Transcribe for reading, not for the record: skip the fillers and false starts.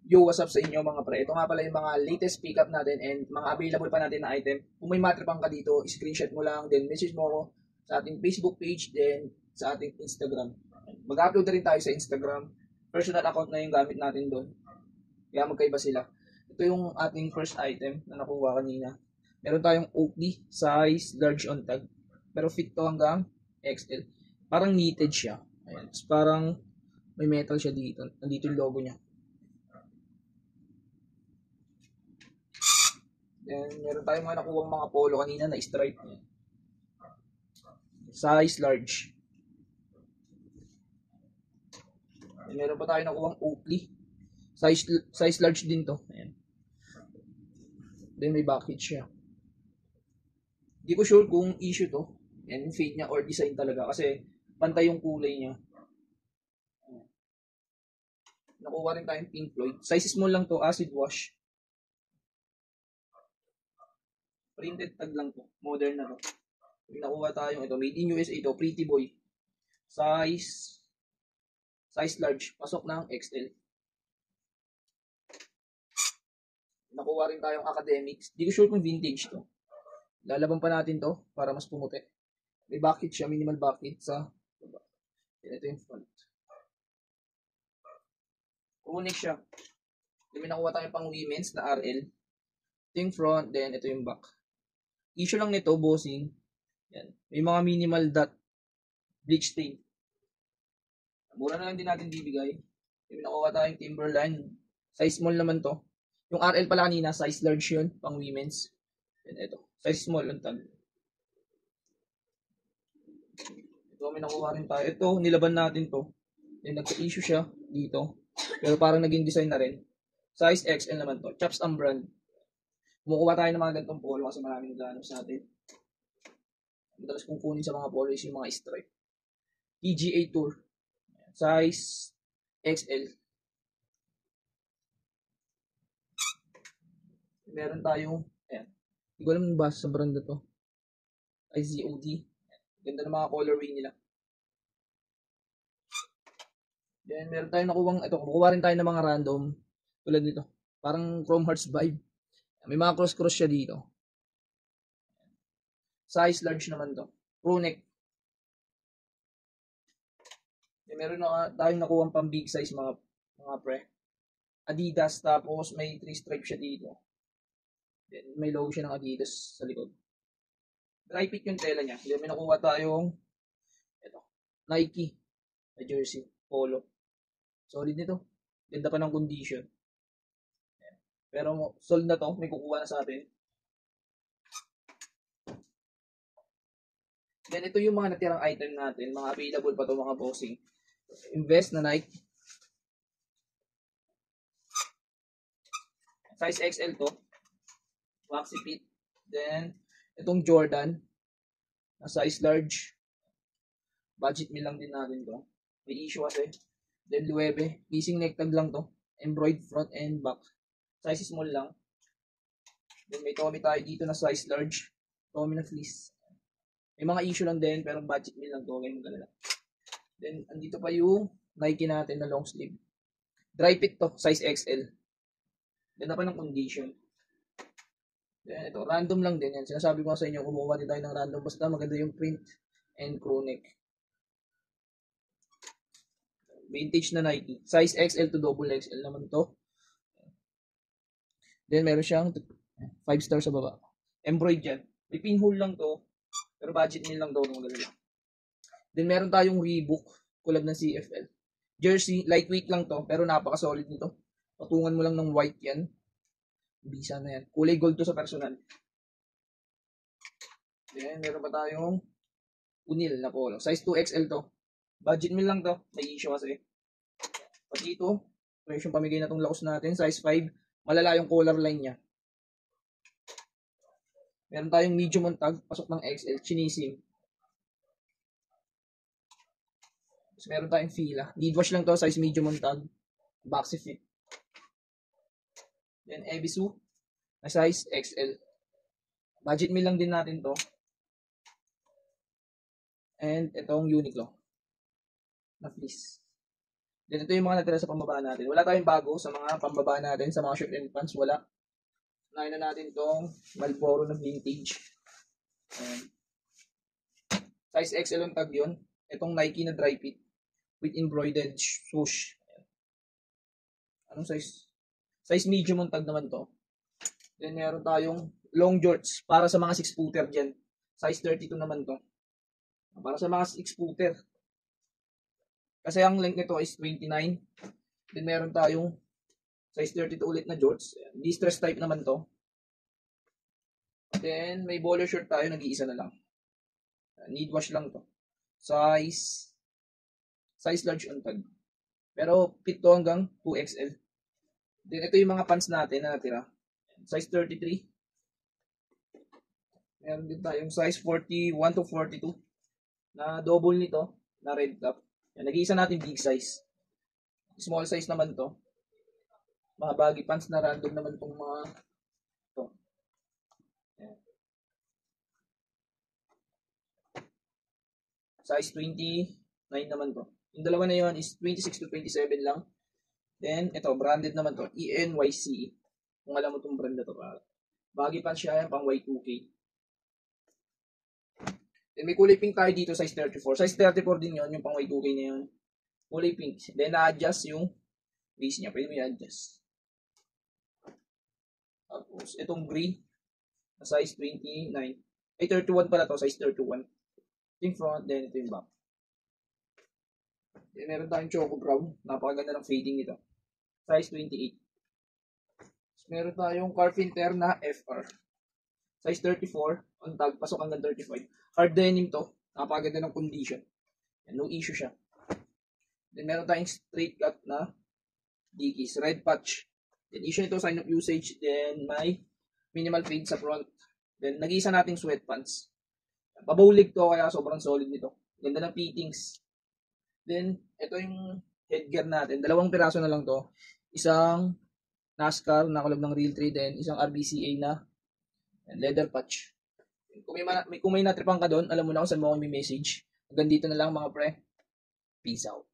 Yo, what's up sa inyo mga pre? Ito nga pala yung mga latest pickup natin and mga available pa natin na item. Kung may matripang ka dito, screenshot mo lang, then message mo ako sa ating Facebook page, then sa ating Instagram. Mag-upload na rin tayo sa Instagram. Personal account na yung gamit natin doon. Kaya magkaiba sila. Ito yung ating first item na nakuha kanina. Meron tayong Oakley size large on tag. Pero fit to hanggang XL. Parang knitted siya. Ayan. Parang may metal siya dito. Nandito yung logo niya. Then, meron tayong mga nakuha mga polo kanina na stripe niya. Size large. Then, meron pa tayo nakuha Oakley. Size large din to. Ayan. Then, may bucket siya. Hindi ko sure kung issue to. Yan, yung fade niya or design talaga. Kasi, pantay yung kulay niya. Nakuha rin tayong Pink Floyd. Size small lang to, acid wash. Printed tag lang to. Modern na to. May nakuha tayong ito. Made in USA ito. Pretty Boy. Size large. Pasok ng XL. Nakuha rin tayong academics. Di ko sure kung vintage to. Lalaban pa natin to para mas pumuti. May bucket siya. Minimal bucket sa baba. Ito yung front. Chronic siya. May nakuha tayong pang women's na RL. Ito yung front. Then ito yung back. Issue lang nito, bossing. Yan. May mga minimal dot bleach stain. Mura na lang din natin bibigay. May nakuha tayong Timberline. Size small naman to. Yung RL pala kanina, size large yun, pang women's. Yan, ito. Size small lang tag. Ito, may nakuha rin tayo. Ito, nilaban natin to. Then, nagka-issue siya dito. Pero parang naging design na rin. Size XL naman to. Chaps ang brand. Kumukuha tayo ng mga gantong polo kasi maraming naghahanap sa atin. Madalas kong kunin sa mga polo is yung mga stripe. PGA Tour. Size XL. Meron tayong, ayan. Hindi ko alam ba sa brand na to. IZOD. Ganda ng mga colorway nila. Then, meron tayong nakuwang, ito, kumukuha rin tayo ng mga random. Tulad nito. Parang Chrome Hearts vibe. May mga cross-cross siya dito. Size large naman to. Pro neck. Meron na tayong nakuha pang big size mga pre. Adidas, tapos may 3 stripe siya dito. Then may logo siya ng Adidas sa likod. Dry fit yung tela niya. Then may nakuha tayong ito, Nike na jersey, polo. Solid nito. Ganda pa ng condition. Pero sold na to, may kukuha na sa atin. Then ito yung mga natirang item natin, mga available pa to mga bossing. Invest na Nike. Size XL to. Waxy fit. Then itong Jordan na size large. Budget meal lang din natin to. May issue kasi. Then 9. Piecing neck tag lang to. Embroidered front and back. Size small lang. Then may Tommy tayo dito na size large. Tommy na fleece. May mga issue lang din pero budget meal lang to. Ganyan talaga. Then andito pa yung Nike natin na long sleeve. Dry fit to. Size XL. Ganda pa ng condition. Then ito. Random lang din yan. Sinasabi ko sa inyo kumuha din tayo ng random. Basta maganda yung print and crew neck. Vintage na Nike. Size XL to double XL naman to. Then meron siyang 5 star sa baba. Embroidered yan. May pinhole lang to. Pero budget meal lang daw. Then meron tayong Reebok. Kulab ng CFL. Jersey. Lightweight lang to. Pero napaka-solid nito. Patungan mo lang ng white yan. Bisa na yan. Kulay gold to sa personal. Then meron pa tayong Unil na polo. Size 2XL to. Budget meal lang to. May issue kasi. Pag dito, yung pamigay na tong laos natin. Size 5. Malala yung color line niya. Meron tayong medium on tag. Pasok ng XL. Chinisim. Tapos meron tayong Fila. Lead wash lang to. Size medium on tag. Baxi fit. Then Ebisu. Na size XL. Budget meal lang din natin to. And itong Uniqlo. Na fleece. Then ito yung mga natira sa pambaba natin. Wala tayong bago sa mga pambaba natin, sa mga shirt and pants, wala. Unahin na natin itong Marlboro na vintage. Ayan. Size XL ang tag yun. Itong Nike na dry fit with embroidered swoosh. Ayan. Anong size? Size medium ang tag naman to. Then meron tayong long jorts para sa mga 6-footer dyan. Size 32 naman to. Para sa mga 6-footer. Kasi ang length nito is 29. Then meron tayong size 32 ulit na jorts. Distress type naman to. Then may bowler shirt tayo, nag-iisa na lang. Need wash lang to. Size large on tag. Pero fit to hanggang 2XL. Then ito yung mga pants natin na natira. Size 33. Meron din tayong size 41 to 42 na double nito na red top. Yan, nag-iisa natin big size. Small size naman to. Mga baggy pants na random naman itong mga to. Yan. Size 29 naman to. Yung dalawa na yun is 26 to 27 lang. Then, ito, branded naman to. ENYC. Kung alam mo itong brand na to. Baggy pants siya yan, pang Y2K. Then, may kulay pink tayo dito, size 34. Size 34 din yun, yung pang Y2K na yun. Kulay pink. Then, na-adjust yung base niya. Pwede mo i-adjust. Tapos, itong gray, na size 29. Ay, 31 pala to, size 31. Ito yung front, then ito yung back. Then, meron tayong choco brown. Napakaganda ng fading nito. Size 28. Meron tayong Carpenter na FR. Size 34. On tag, pasok hanggang 35. Hard denim to. Napakaganda ng condition. And no issue siya. Then, meron tayong straight cut na Dickies. Red patch. Then, issue nito sign of usage. Then, may minimal fade sa front. Then, nag-iisa nating sweatpants. Pabawlig to, kaya sobrang solid nito. Ganda ng fittings. Then, ito yung headgear natin. 2 piraso na lang to. Isang NASCAR na kulog ng Real 3, then isang RBCA na leather patch. Kung may natripang ka doon, alam mo na kung saan mo ako may message. Hanggang dito na lang mga pre. Peace out.